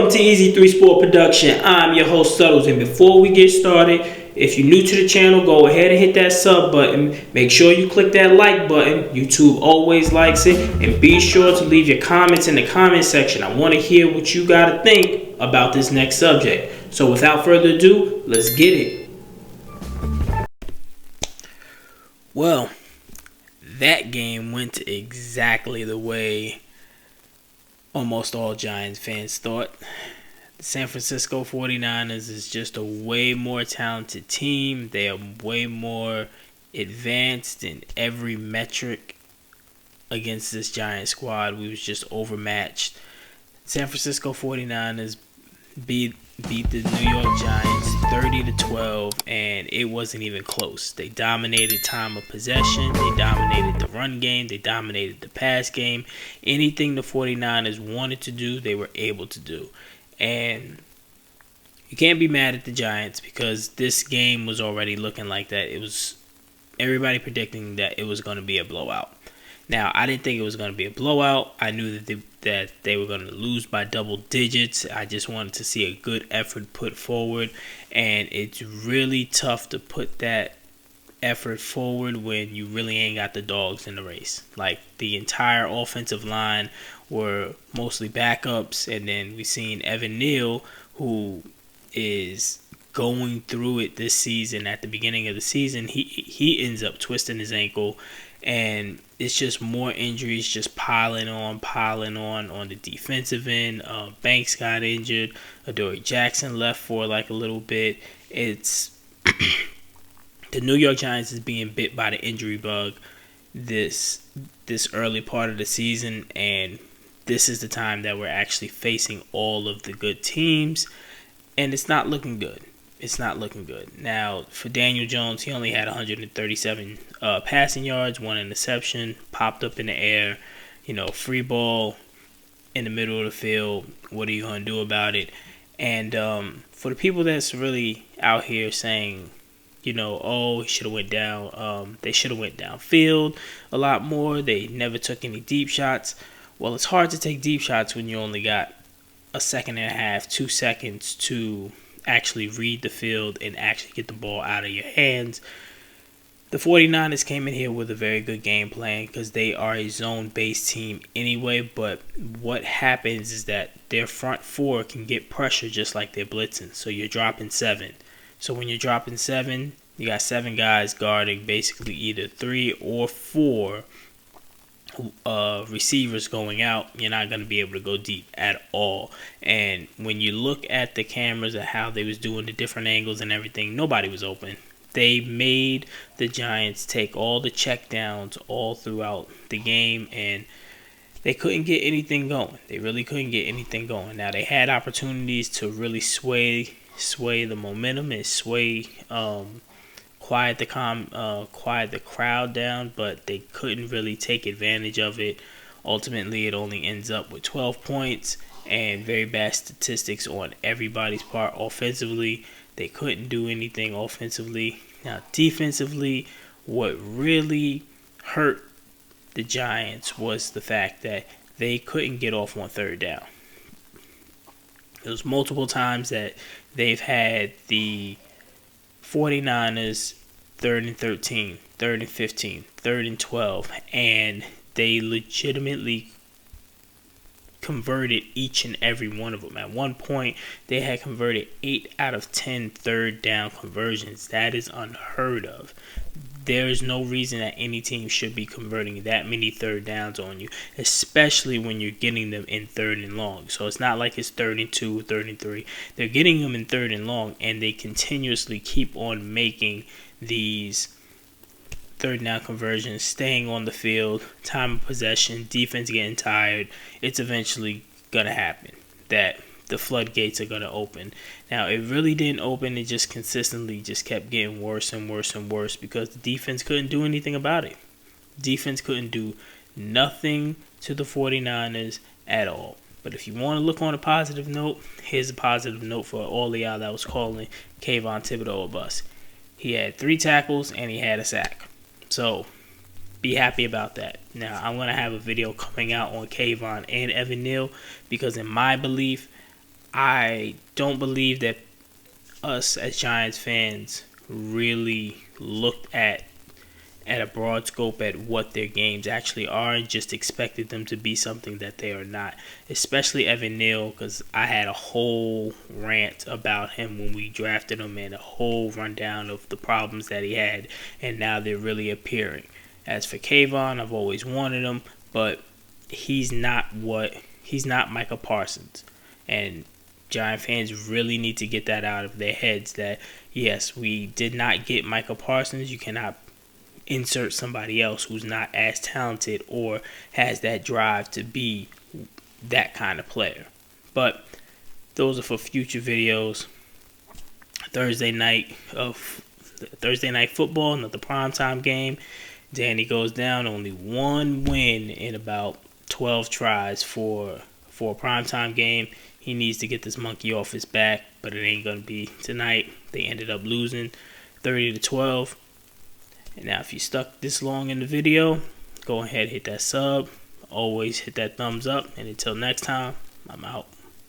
Welcome to Easy 3 Sport Production. I'm your host, Suttles, and before we get started, if you're new to the channel, go ahead and hit that sub button. Make sure you click that like button. YouTube always likes it. And be sure to leave your comments in the comment section. I want to hear what you got to think about this next subject. So without further ado, let's get it. Well, that game went exactly the way almost all Giants fans thought. The San Francisco 49ers is just a way more talented team. They are way more advanced in every metric against this Giant squad. We was just overmatched. San Francisco 49ers beat the New York Giants 30-12, and it wasn't even close. They dominated time of possession. They dominated the run game. They dominated the pass game. Anything the 49ers wanted to do, they were able to do. And you can't be mad at the Giants because this game was already looking like that. It was everybody predicting that it was going to be a blowout. Now, I didn't think it was going to be a blowout. I knew that they were going to lose by double digits. I just wanted to see a good effort put forward. And it's really tough to put that effort forward when you really ain't got the dogs in the race. Like, the entire offensive line were mostly backups. And then we seen Evan Neal, who is going through it this season. At the beginning of the season, he ends up twisting his ankle. And it's just more injuries just piling on the defensive end. Banks got injured. Adoree Jackson left for like a little bit. It's the New York Giants is being bit by the injury bug this early part of the season, and this is the time that we're actually facing all of the good teams, and it's not looking good. It's not looking good. Now, for Daniel Jones, he only had 137 passing yards, one interception, popped up in the air, free ball in the middle of the field. What are you going to do about it? And for the people that's really out here saying, he should have went down. They should have went downfield a lot more. They never took any deep shots. Well, it's hard to take deep shots when you only got a second and a half, 2 seconds to actually read the field and actually get the ball out of your hands. The 49ers came in here with a very good game plan because they are a zone-based team anyway, but what happens is that their front four can get pressure just like they're blitzing. So you're dropping 7. So when you're dropping 7, you got 7 guys guarding basically either 3 or 4 receivers going out. You're not going to be able to go deep at all. And when you look at the cameras and how they was doing the different angles and everything, nobody was open. They made the Giants take all the checkdowns all throughout the game, and they couldn't get anything going. They really couldn't get anything going. Now, they had opportunities to really sway the momentum and quiet the crowd down, but they couldn't really take advantage of it. Ultimately, it only ends up with 12 points and very bad statistics on everybody's part. Offensively, they couldn't do anything offensively. Now, defensively, what really hurt the Giants was the fact that they couldn't get off on third down. There was multiple times that they've had the 49ers 3rd and 13, 3rd and 15, 3rd and 12, and they legitimately converted each and every one of them. At one point, they had converted 8 out of 10 third down conversions. That is unheard of. There is no reason that any team should be converting that many third downs on you, especially when you're getting them in 3rd and long. So it's not like it's 3rd and 2, 3rd and 3. They're getting them in 3rd and long, and they continuously keep on making these third down conversions, staying on the field, time of possession, defense getting tired. It's eventually going to happen that the floodgates are going to open. Now, it really didn't open. It just consistently just kept getting worse and worse and worse because the defense couldn't do anything about it. Defense couldn't do nothing to the 49ers at all. But if you want to look on a positive note, here's a positive note for all of y'all that was calling Kayvon Thibodeau a bust. He had 3 tackles and he had a sack. So, be happy about that. Now, I'm going to have a video coming out on Kayvon and Evan Neal because in my belief, I don't believe that us as Giants fans really looked at a broad scope at what their games actually are and just expected them to be something that they are not. Especially Evan Neal, because I had a whole rant about him when we drafted him and a whole rundown of the problems that he had, and now they're really appearing. As for Kayvon, I've always wanted him, but he's not Micah Parsons. And Giant fans really need to get that out of their heads that, yes, we did not get Micah Parsons. You cannot insert somebody else who's not as talented or has that drive to be that kind of player. But those are for future videos. Thursday night football, another primetime game. Danny goes down, only one win in about 12 tries for a primetime game. He needs to get this monkey off his back, but it ain't going to be tonight. They ended up losing 30-12. And now if you stuck this long in the video, go ahead, hit that sub. Always hit that thumbs up. And until next time, I'm out.